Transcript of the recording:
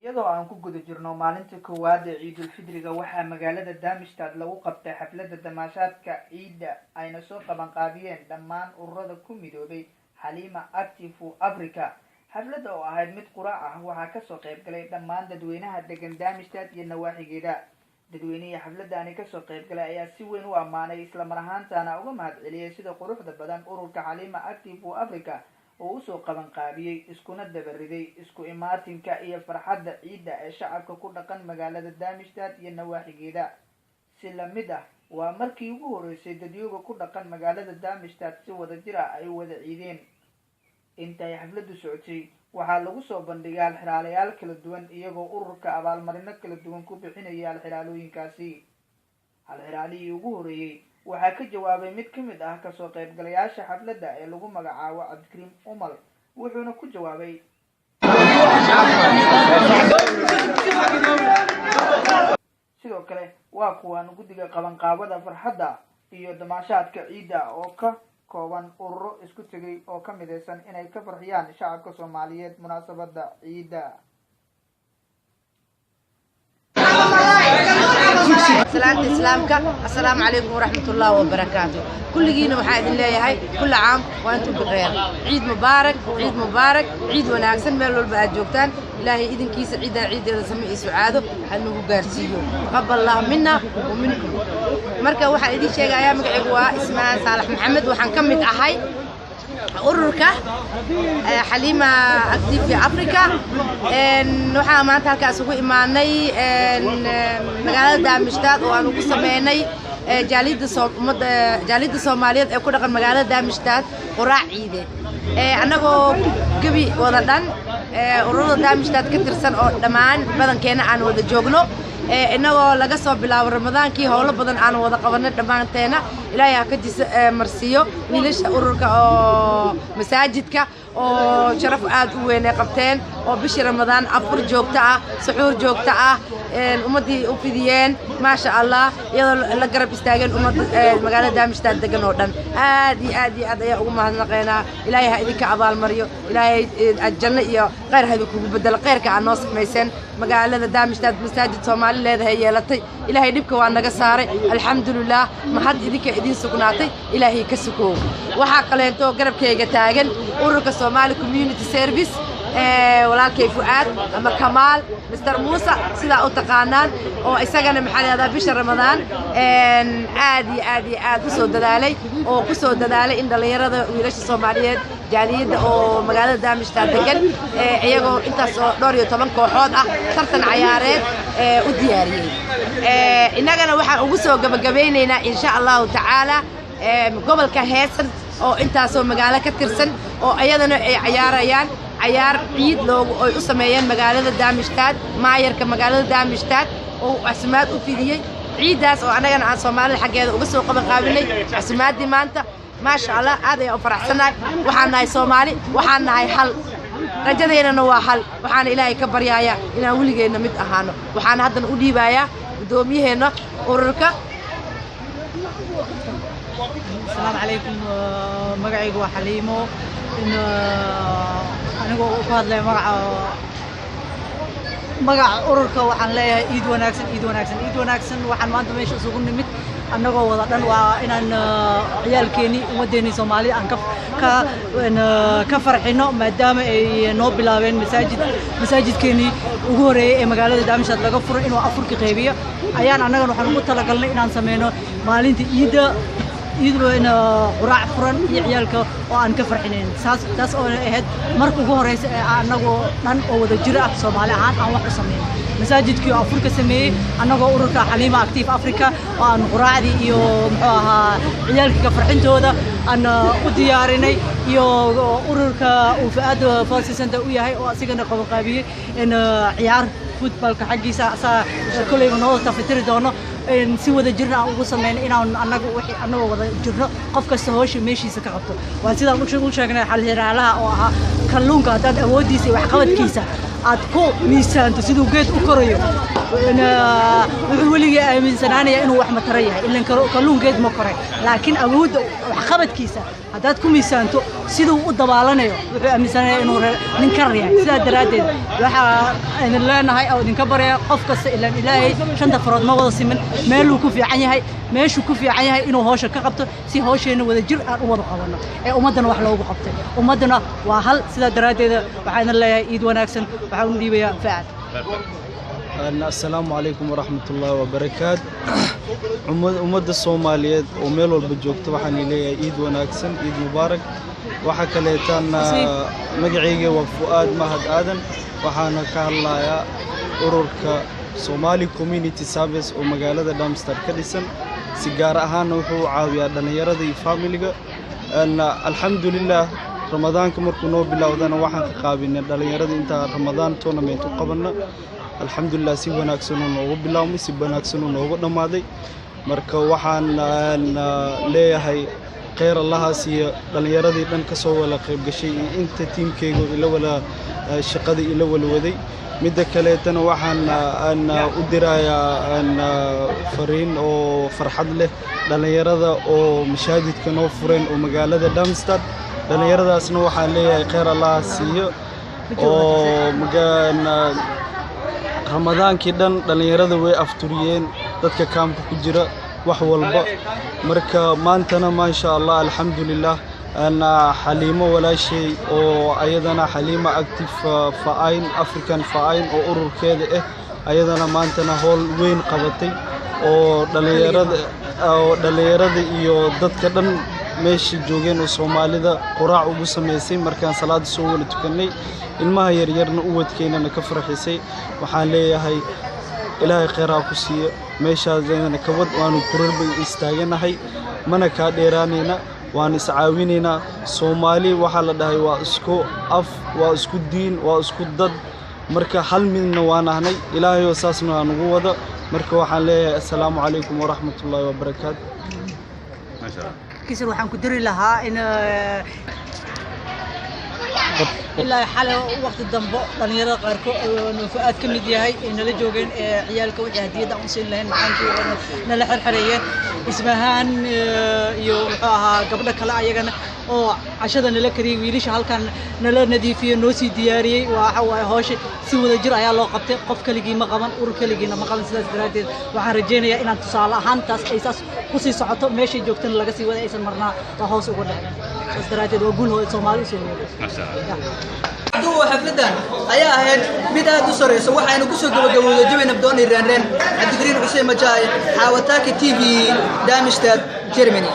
iyadoo aan ku guda jirno maalinta koowaad ee ciidul fidriga waxaa magaalada Darmstadt lagu qabtay xafladda damaashaadka ciida ayna soo qaban qaabiyeen dhammaan ururada ku midoobay Halima Active for Africa. xafladda oo ahayd mid quraac ah waxaa ka soo qayb galay dhammaan dadweynaha degan Darmstadt iyo nawaaxigeeda. dadweynaha xafladdaani ka soo qayb galay ayaa si weyn u ammaanay isla mar ahaantaana uga mahadceliyay sida quruxda badan ururka Halima Active for Africa oo u soo qaban qaabiyay iskuna dabariday isku imaatinka iyo farxadda ciida ee shacabka ku dhaqan magaalada Darmstadt iyo nawaaxigeeda. si la mid ah waa markii ugu horeysay dadweynaha ku dhaqan magaalada Darmstadt si wada jir ah ay wada ciideen. intay xafladdu socotay waxaa lagu soo bandhigay xiraalayaal kala duwan iyagoo ururka abaalmarino kala duwan ku bixinaya xiraalooyinkaasi. xiraalihii ugu horeeyay waxaa ka jawaabay mid ka mid ah ka soo qaybgalayaasha xafladda ee lagu magacaabo Cabdikariim Umal wuxuuna ku jawaabay sidoo kale waa kuwan guddiga qabanqaabada farxadda iyo damaashaadka ciida oo ka kooban ururo isku tagay oo ka midaysan inay ka farxiyaan shacabka Soomaaliyeed munaasabadda ciida. سلامة إسلامك السلام عليكم ورحمة الله وبركاته. كل جينا وحيد الله يهاي كل عام وأنتم بخير. عيد مبارك عيد مبارك عيد وناكسن ملول بأجوكتان إلهي إذن كيس عيد إذا سمي سعاده أنه قارسيو قبل الله منا ومنكم. مركا واحد يدي شيء أيام عقوا اسمه صالح محمد وحنكمل أحي ururka Halima Active في أفريقيا waxaa maanta halkaas ugu imaanay magaalada Darmstadt oo aan ugu sameynay jaalida Soomaaliyeed ee ku dhaqan magaalada Darmstadt quraac ciide anagoo gabi wada dhan ururada Darmstadt ka tirsan oo dhammaan badankeena aan wada joogno inagoo laga soo bilaabo Ramadaankii howlo badan aan wada qabanay dhamaanteena ilaahay ha ka marsiyo wiilasha ururka oo masaajidka oo sharaf aad u weyn ay qabteen oo bishii Ramadaan afur joogto ah suxuur joogto ah ummadii u fidiyeen ma sha Allah iyadoo la garab istaageen ummadda magaalada Darmstadt degan oo dhan aad iyo aad ayaa ugu mahadnaqeynaa ilaahay ha idinka abaal mariyo ilaahay janno iyo khayr ha idinku bedelo khayrka aan noo sameeyeen magaalada Darmstadt masaajid Soomaali leedahay yeelatay ilaahay dhibka waa naga saaray alxamdulillah mahad idinka idin sugnaatay ilaahay ka sugo waxa kale intoo garabkayga taagan ururka Somali Community Service walaalkay Fuad ama Kamal Mr. Musa sida u taqaanaan oo isagana maxalada bisha Ramadaan aad u soo dadaalay oo ku soo dadaalay in dhalinyarada wiilasha Soomaaliyeed jaaliyada oo magaalada Darmstadt degan iyagoo intaas oo dhowr iyo 10 kooxood ah tartan ciyaareed u diyaariyay inagana waxaan ugu soo gabagabeynaynaa insha Allah ta'ala gobolka Heesan oo intaasoo magaalo ka tirsan oo ayadana ay ciyaarayaan ciyaar ciid loogu ay u sameeyeen magaalada Darmstadt maayarka magaalada Darmstadt oo asmaad u fidiyay ciidaas oo anagana aan Soomaalida xageeda uga soo qaban qaabinay asmaadii maanta ma sha Allah aad ay u faraxsanahay waxaan nahay Soomaali waxaan nahay hal rajadeena waa hal waxaan ilaahay ka baryayaa inaan wiligeena mid ahaano waxaan hadan u dhiibayaa gudoomiyaheena ururka. السلام عليكم مقعي وحليمو إن أنا قاعد لي مقع أوركا وحن لي إيد وناكسن وحن ما أنت ماشي سوق نمت أنا قاعد وإن عيال كيني وديني سومالي أن كفر حنا ما دام نوب بلاوين مساجد كيني وجوري مقالة Darmstadt لقى فر إنه أفريقيا غيبية أيان أنا وحن مطلع قلنا إن نسمينه مالين إيد يدلو إن قراع فرن يعيالك وأن كفر حنين تاس أو هاد مركو جوهريس أنا نان أو ذا جرأة Soomaali عن أو واحد سمين مساجد كيو أفريقيا سمي أنا أوركا Halima Active Africa وأن قراع دي يوم عيالك كفر حنين هذا أنا وديارني يو أوركا وفؤاد فاسي سنت وياهي وأسيقنا قبقابي إن عيار فوتبال كحقي سا كل يوم نوض تفتر دونه إن سوى ذا جرنا وصلنا إن أنا وذا جرنا قف كستهوش ماشي سكعبته وأنتظر مش شغلنا حل على أو كلون كاتد أودي سوى حقبت كيسة أتكو ميسان تسيدو جيت أكريه إن وحولي من سنانية إنه واحد متريه إلا كلون جيت مكره لكن أود حقبت كيسة هذا تكو ميسان siduu u dabaalanayo wuxuu aaminsanaya inuu nin kar yahay sidaa daraaddeed waxaa idin leenahay oo idinka baraya qof kasta ilaan ilaahay shanta farood ma wada simin meeluu ku fiican yahay meeshuu ku fiican yahay inuu hawsha ka qabto si hawsheena wada jir aan u wada qabanno ee ummaddana wax loogu qabtay ummaddana waa hal sidaa daraaddeed waxaa idin leeyahay ciid wanaagsan waxaa u dhiibayaa Faacad. Assalaamu calaykum waraxmatullaahi wabarakaatu. ummadda Soomaaliyeed oo meel walba joogto waxaan leeyahay ciid wanaagsan, ciid mubaarak. waxa kaleetan magacayga waa Fuaad Mahad Aadan waxaana ka hadlayaa ururka Somali Community Service oo magaalada Darmstadt ka dhisan si gaar ahaan wuxuu caawiyaa dhalinyarada iyo familiga alxamdulillah ramadaanka markuu noo bilowdana waxaan ka qaabinay dhalinyarada inta ramadaan tournament u qabanna alxamdulillah si wanaagsan oo noogu bilaawmay si wanaagsan oo noogu dhamaaday marka waxaan leeyahay khayr Allah siiyo dhalinyaradii dhan ka soo wada qayb gashay inta teamkeyga ila wada shaqada ila wada waday midda kale tan waxaan u dirayaa fariin oo farxad leh dhalinyarada oo mashaajidka noo fureen oo magaalada Darmstadt dhalinyaradaasna waxaan leeyahay khayr Allah siiyo oo ramadaankii dhan dhalinyarada way afturiyeen dadka kaamka ku jira wax walba marka maantana ma sha Allah alxamdulillah ana Xaliimo walaashay oo ayadana Xaliimo active fa'ayn African fa'ayn oo ururkeeda ayadana maantana howl weyn qabatay oo dhalinyarada iyo dadka dhan meeshii joogeen oo Soomaalida quraac ugu sameysay markaan salaad soo wada tukanay ilmaha yaryarna u wadkeynana ka farxisay waxaan leeyahay ilaahay khayr ha ku siiyo meeshaadana ka wad waanu qurba istaaganahay mana ka dheeraanayna waan is caawinayna Soomaali waxa la dhahay waa isku af waa isku diin waa isku dad marka hal midna waan ahnay ilaahay oo saasna aan ugu wada marka waxaan leeyahay assalaamu calaykum waraxmatullaahi wabarakaatu كسر وحن كدري لها إن إلا حاله وقت الدنبو لأن يرى غيركو نفقات كم ديهاي إن اللي جوجين عيالك وجهدية دعون سين لهن معانكي نلحر حرية اسمهان يوحاها قبل كلا عيانا أو عشان نلكري ويليش هالكان نلا نديفية نوسي دياري وحوا هوش سوى الجرا يا الله قبته قف كلجي مقامن أور كلجي مقامن سلاس درادين وحرجينا يا إن تصالح هانتاس أساس قصي صعته ماشي جوكتن لقسي ولا أيسن مرنا وهوس وقدر سلاس درادين وقول هو الصومالي سوى دو حفلتان أيها هاد بدأ دوسري سواء حين قصة جوا جبنا بدون الرنرن الدكتورين حسين مجاي حاوتاك تي في دامشتاد جيرماني